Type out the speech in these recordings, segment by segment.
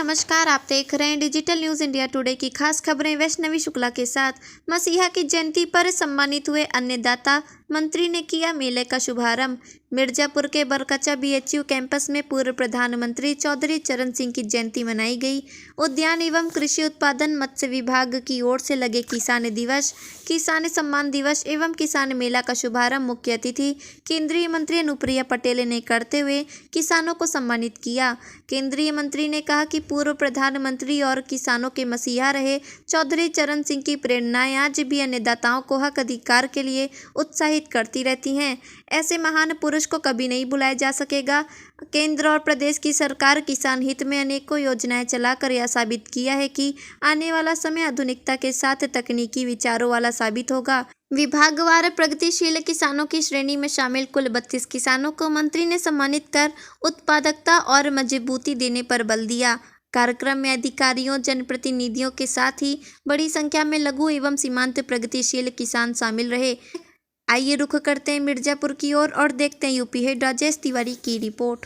नमस्कार, आप देख रहे हैं डिजिटल न्यूज़ इंडिया टुडे की खास खबरें। वैष्णवी शुक्ला के साथ मसीहा की जयंती पर सम्मानित हुए अन्नदाता मंत्री ने किया मेले का शुभारंभ। मिर्जापुर के बरकच्चा बीएचयू कैंपस में पूर्व प्रधानमंत्री चौधरी चरण सिंह की जयंती मनाई गई। उद्यान एवं कृषि उत्पादन मत्स्य विभाग की ओर से लगे किसान दिवस, किसान सम्मान दिवस एवं किसान मेला का शुभारंभ मुख्य अतिथि केंद्रीय मंत्री अनुप्रिया पटेल ने करते हुए किसानों को सम्मानित किया। केंद्रीय मंत्री ने कहा कि पूर्व प्रधानमंत्री और किसानों के मसीहा रहे चौधरी चरण सिंह की प्रेरणाएं आज भी अन्नदाताओं को हक अधिकार के लिए उत्साहित करती रहती हैं। ऐसे महान पुरुष को कभी नहीं भुलाया जा सकेगा। केंद्र और प्रदेश की सरकार किसान हित में अनेकों योजनाएं चलाकर यह साबित किया है कि आने वाला समय आधुनिकता के साथ तकनीकी विचारों वाला साबित होगा। विभागवार प्रगतिशील किसानों की श्रेणी में शामिल कुल 32 किसानों को मंत्री ने सम्मानित कर उत्पादकता और मजबूती देने पर बल दिया। कार्यक्रम में अधिकारियों, जनप्रतिनिधियों के साथ ही बड़ी संख्या में लघु एवं सीमांत प्रगतिशील किसान शामिल रहे। आइए रुख करते हैं मिर्जापुर की ओर और देखते हैं यूपी हेड राजेश तिवारी की रिपोर्ट।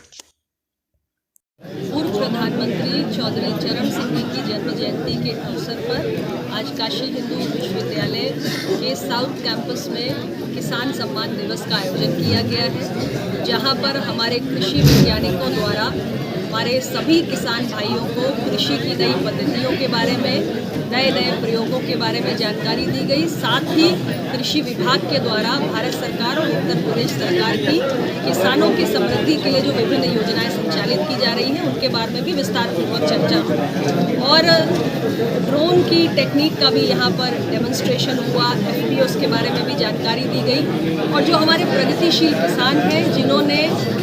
पूर्व प्रधानमंत्री चौधरी चरण सिंह की जन्म जयंती के अवसर पर आज काशी हिंदू विश्वविद्यालय के साउथ कैंपस में किसान सम्मान दिवस का आयोजन किया गया है, जहां पर हमारे कृषि वैज्ञानिकों द्वारा हमारे सभी किसान भाइयों को कृषि की नई पद्धतियों के बारे में, नए प्रयोगों के बारे में जानकारी दी गई। साथ ही कृषि विभाग के द्वारा भारत सरकार और उत्तर प्रदेश सरकार की किसानों की समृद्धि के लिए जो विभिन्न योजनाएं संचालित की जा रही हैं उनके बारे में भी विस्तार पूर्वक चर्चा हुई और ड्रोन की टेक्निक का भी यहाँ पर डेमोन्स्ट्रेशन हुआ। FPOs के बारे में भी जानकारी दी गई और जो हमारे प्रगतिशील किसान हैं जिन्होंने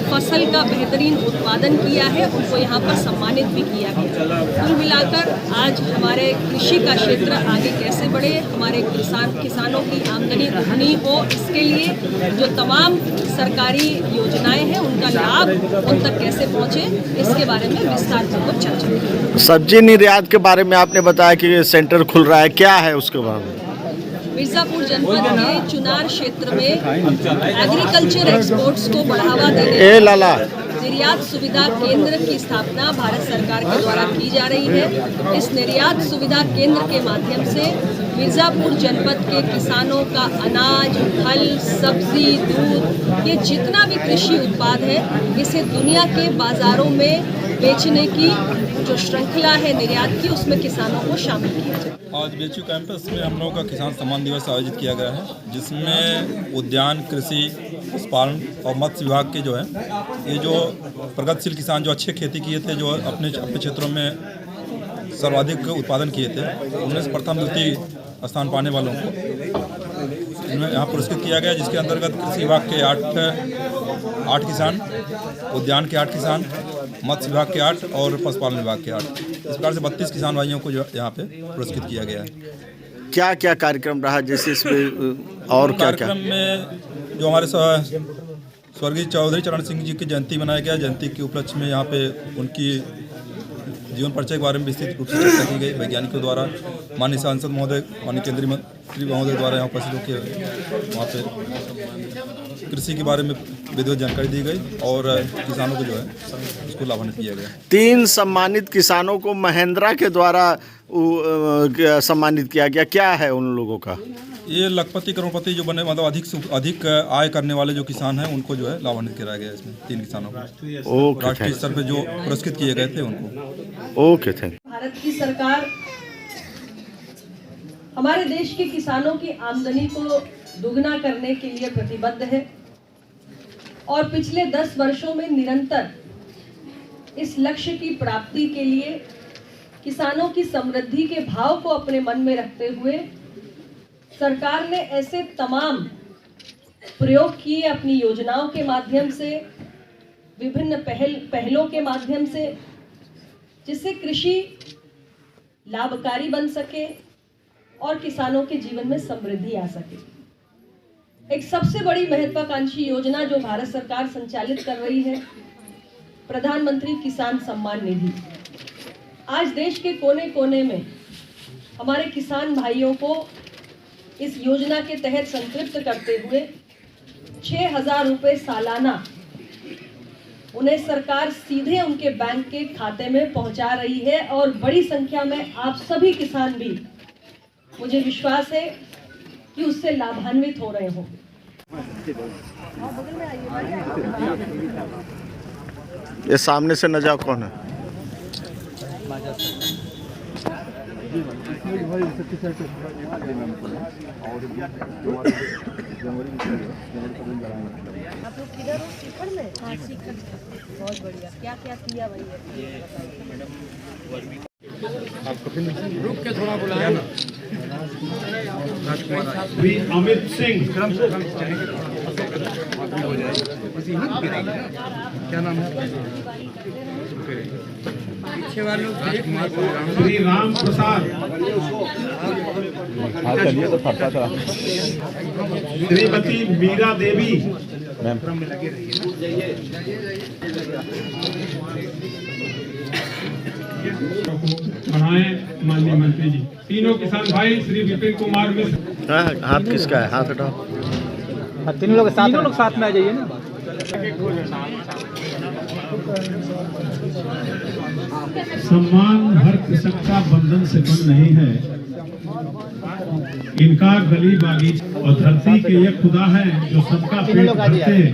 फसल का बेहतरीन उत्पादन किया है उनको यहाँ पर सम्मानित भी किया गया। कुल मिलाकर आज हमारे कृषि का क्षेत्र आगे कैसे बढ़े, हमारे किसानों की आमदनी दुगनी हो, इसके लिए जो तमाम सरकारी योजनाएं हैं उनका लाभ उन तक कैसे पहुँचे, इसके बारे में विस्तार पूर्वक चर्चा की। सब्जी निर्यात के बारे में आपने बताया कि सेंटर खुल रहा है, क्या है उसके बारे में? मिर्जापुर जनपद के चुनार क्षेत्र में एग्रीकल्चर एक्सपोर्ट्स को बढ़ावा देने निर्यात सुविधा केंद्र की स्थापना भारत सरकार के द्वारा की जा रही है। इस निर्यात सुविधा केंद्र के माध्यम से मिर्जापुर जनपद के किसानों का अनाज, फल, सब्जी, दूध, ये जितना भी कृषि उत्पाद है इसे दुनिया के बाजारों में बेचने की जो श्रृंखला है निर्यात की, उसमें किसानों को शामिल किया जाए। आज बीएचयू कैंपस में हम लोगों का किसान सम्मान दिवस आयोजित किया गया है, जिसमें उद्यान, कृषि, पशुपालन और मत्स्य विभाग के जो है ये जो प्रगतिशील किसान जो अच्छे खेती किए थे, जो अपने क्षेत्रों में सर्वाधिक उत्पादन किए थे, उनमें से प्रथम द्वितीय स्थान पाने वालों को इनमें यहाँ पुरस्कृत किया गया, जिसके अंतर्गत कृषि विभाग के 8 किसान, उद्यान के 8 किसान, मत्स्य विभाग के 8 और पशुपालन विभाग के 8, इस प्रकार से 32 किसान भाइयों को जो यहाँ पे पुरस्कृत किया गया है। क्या क्या कार्यक्रम रहा, जैसे इसमें और क्या कार्यक्रम में जो हमारे स्वर्गीय चौधरी चरण सिंह जी की जयंती मनाया गया, जयंती के उपलक्ष्य में यहाँ पे उनकी जीवन परिचय के बारे में विस्तृत रूप से चर्चा की गई। वैज्ञानिकों द्वारा माननीय सांसद महोदय, माननीय केंद्रीय मंत्री महोदय द्वारा यहाँ उपस्थित होकर वहाँ पे कृषि के बारे में विधिवत जानकारी दी गई और किसानों को जो है उसको लाभान्वित किया गया। 3 सम्मानित किसानों को महिंद्रा के द्वारा सम्मानित किया गया, क्या है उन लोगों का? ये लखपति करोड़पति जो बने, मतलब अधिक आय करने वाले जो किसान हैं उनको जो है लाभान्वित कराया गया। इसमें 3 किसानों को राष्ट्रीय स्तर पे जो पुरस्कृत किए गए थे उनको। Okay, thank you. भारत की सरकार हमारे देश के किसानों की आमदनी को दुगना करने के लिए प्रतिबद्ध है और पिछले 10 वर्षों में निरंतर इस लक्ष्य की प्राप्ति के लिए किसानों की समृद्धि के भाव को अपने मन में रखते हुए सरकार ने ऐसे तमाम प्रयोग किए अपनी योजनाओं के माध्यम से, विभिन्न पहलों के माध्यम से, जिससे कृषि लाभकारी बन सके और किसानों के जीवन में समृद्धि आ सके। एक सबसे बड़ी महत्वाकांक्षी योजना जो भारत सरकार संचालित कर रही है, प्रधानमंत्री किसान सम्मान निधि। आज देश के कोने कोने में हमारे किसान भाइयों को इस योजना के तहत संतृप्त करते हुए 6,000 रुपये सालाना उन्हें सरकार सीधे उनके बैंक के खाते में पहुंचा रही है और बड़ी संख्या में आप सभी किसान भी, मुझे विश्वास है कि उससे लाभान्वित हो रहे होंगे। ये सामने से न जाओ, कौन है? आप लोग किधर हो? शिखर में? हाँ, शिखर। बहुत बढ़िया। क्या क्या किया भाई? रुक के थोड़ा बुलाया ना। श्री अमित सिंह, क्या नाम है? पीछे वालों श्री राम प्रसाद, श्रीमती मीरा देवी, बढ़ाएं माननीय मंत्री जी। तीनों किसान भाई श्री विपिन कुमार मिश्र। हाँ, हाथ किसका है? हाथ हटाओ। तीनों लोग साथ में आ जाइए ना। सम्मान हर कृषक का बंधन से कम नहीं है, इनका गली बागीचा और धरती के ये खुदा है जो सबका पेट भरते हैं।